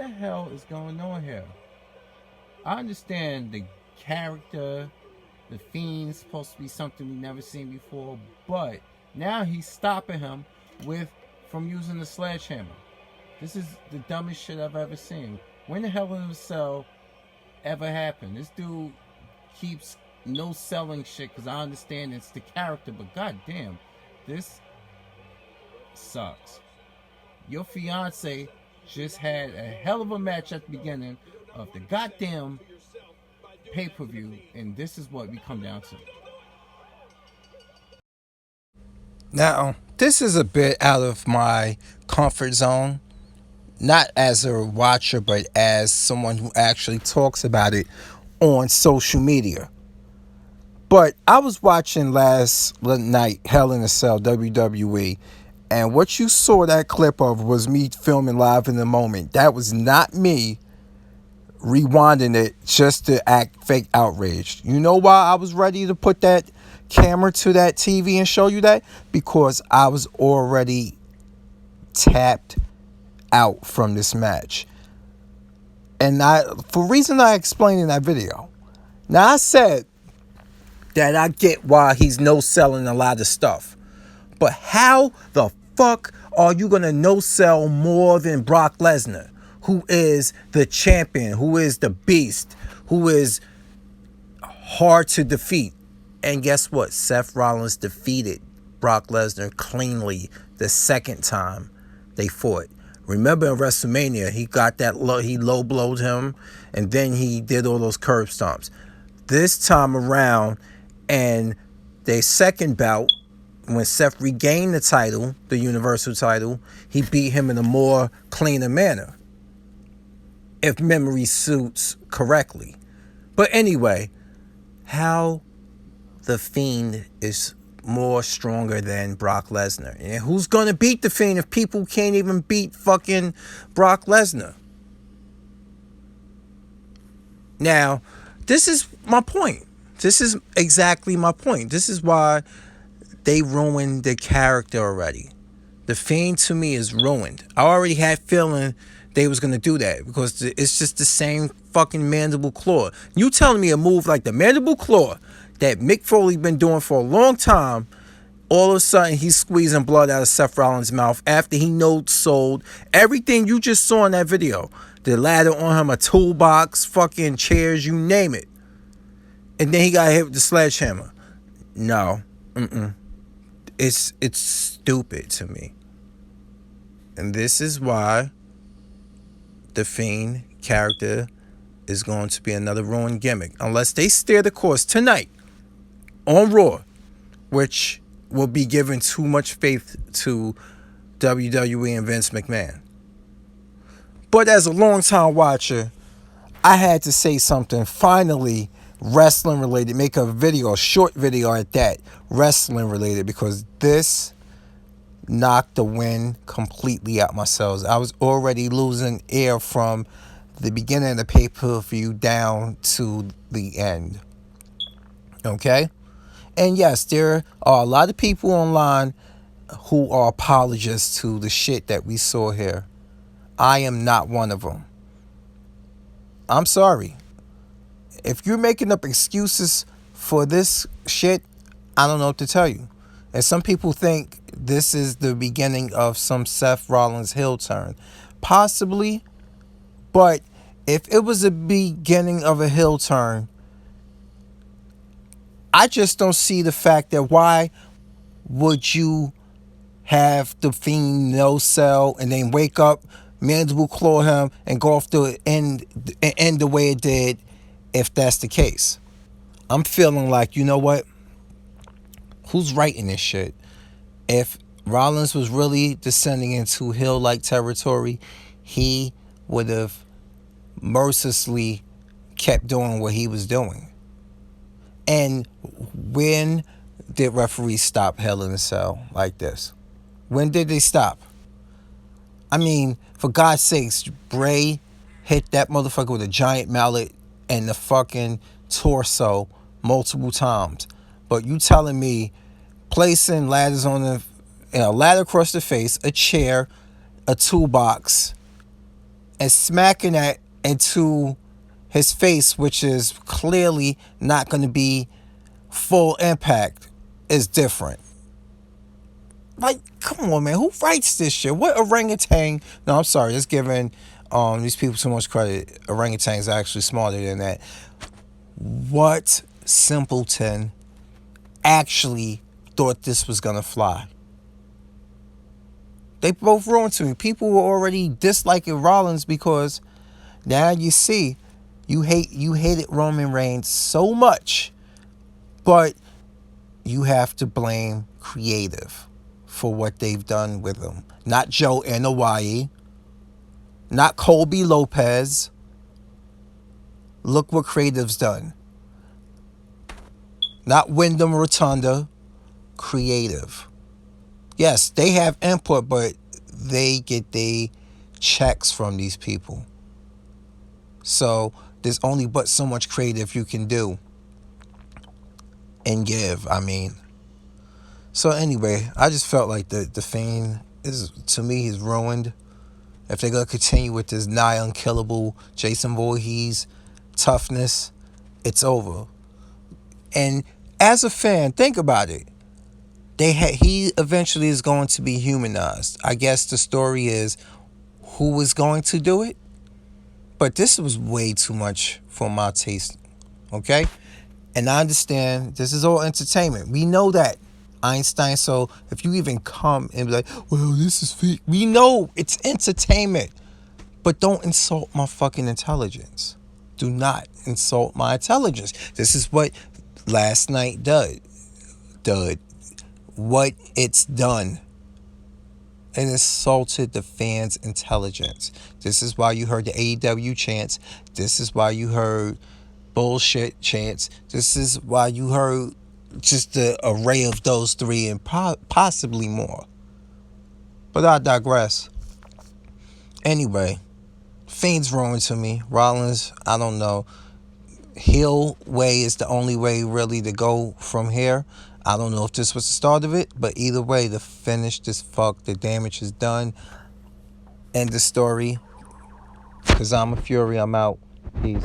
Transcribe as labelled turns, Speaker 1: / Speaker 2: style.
Speaker 1: the hell is going on here? I understand the character, the Fiend's supposed to be something we've never seen before, but now he's stopping him from using the sledgehammer. This is the dumbest shit I've ever seen. When the Hell in a Cell ever happened? This dude keeps no selling shit because I understand it's the character, but goddamn, this sucks. Your fiance just had a hell of a match at the beginning of the goddamn pay-per-view, and this is what we come down to.
Speaker 2: Now, this is a bit out of my comfort zone, not as a watcher, but as someone who actually talks about it on social media. But I was watching last night Hell in a Cell WWE, and what you saw that clip of was me filming live in the moment. That was not me rewinding it just to act fake outraged. You know why I was ready to put that camera to that TV and show you that? Because I was already tapped out from this match. And for reason I explained in that video. Now I said that I get why he's no selling a lot of stuff. But how the fuck are you gonna no sell more than Brock Lesnar, who is the champion, who is the beast, who is hard to defeat? And guess what? Seth Rollins defeated Brock Lesnar cleanly the second time they fought. Remember in WrestleMania, he got that he low blowed him, and then he did all those curb stomps. This time around, and their second bout, when Seth regained the title, the Universal title, he beat him in a more cleaner manner, if memory suits correctly. But anyway, how the Fiend is more stronger than Brock Lesnar. And who's going to beat the Fiend if people can't even beat fucking Brock Lesnar? Now, this is my point. This is exactly my point. This is why they ruined the character already. The Fiend to me is ruined. I already had feeling they was going to do that because it's just the same fucking mandible claw. You telling me a move like the mandible claw that Mick Foley been doing for a long time, all of a sudden he's squeezing blood out of Seth Rollins' mouth after he no-sold everything you just saw in that video. The ladder on him, a toolbox, fucking chairs, you name it. And then he got hit with the sledgehammer. No. It's stupid to me. And this is why the Fiend character is going to be another ruined gimmick. Unless they steer the course tonight on Raw, which will be giving too much faith to WWE and Vince McMahon. But as a long-time watcher, I had to say something finally wrestling related. Make a video, a short video at that, wrestling related, because this knocked the wind completely out my sails. I was already losing air from the beginning of the pay-per-view down to the end. Okay? And yes, there are a lot of people online who are apologists to the shit that we saw here. I am not one of them. I'm sorry. If you're making up excuses for this shit, I don't know what to tell you. And some people think this is the beginning of some Seth Rollins heel turn. Possibly. But if it was the beginning of a heel turn, I just don't see the fact that why would you have the Fiend no sell and then wake up, mandible claw him, and go off the end the way it did if that's the case. I'm feeling like, you know what? Who's writing this shit? If Rollins was really descending into heel-like territory, he would have mercilessly kept doing what he was doing. And when did referees stop Hell in a Cell like this? When did they stop? I mean, for God's sakes, Bray hit that motherfucker with a giant mallet and the fucking torso multiple times. But you telling me placing ladders on a ladder across the face, a chair, a toolbox, and smacking that into his face, which is clearly not going to be full impact, is different. Like, come on, man. Who writes this shit? What orangutan? No, I'm sorry. Just giving these people too much credit. Orangutans are actually smarter than that. What simpleton actually thought this was going to fly? They both ruined to me. People were already disliking Rollins because now you see you hated Roman Reigns so much, but you have to blame creative for what they've done with him. Not Joe Anoa'i, not Colby Lopez. Look what creative's done. Not Wyndham Rotunda, creative. Yes, they have input, but they get their checks from these people. So there's only but so much creative you can do and give. I mean, so anyway, I just felt like the Fiend is, to me, he's ruined. If they're gonna continue with this nigh unkillable Jason Voorhees toughness, it's over. And as a fan, think about it. He eventually is going to be humanized. I guess the story is who was going to do it, but this was way too much for my taste. Okay, and I understand this is all entertainment. We know that, Einstein. So if you even come and be like, "Well, this is fake," we know it's entertainment. But don't insult my fucking intelligence. Do not insult my intelligence. This is what last night did. What it's done. It insulted the fans' intelligence. This is why you heard the AEW chants. This is why you heard bullshit chants. This is why you heard just the array of those three and possibly more. But I digress. Anyway, Fiend's ruined to me. Rollins, I don't know. Heel way is the only way really to go from here. I don't know if this was the start of it, but either way, the finish is fucked. The damage is done. End the story. Cause I'm a Fury. I'm out. Peace.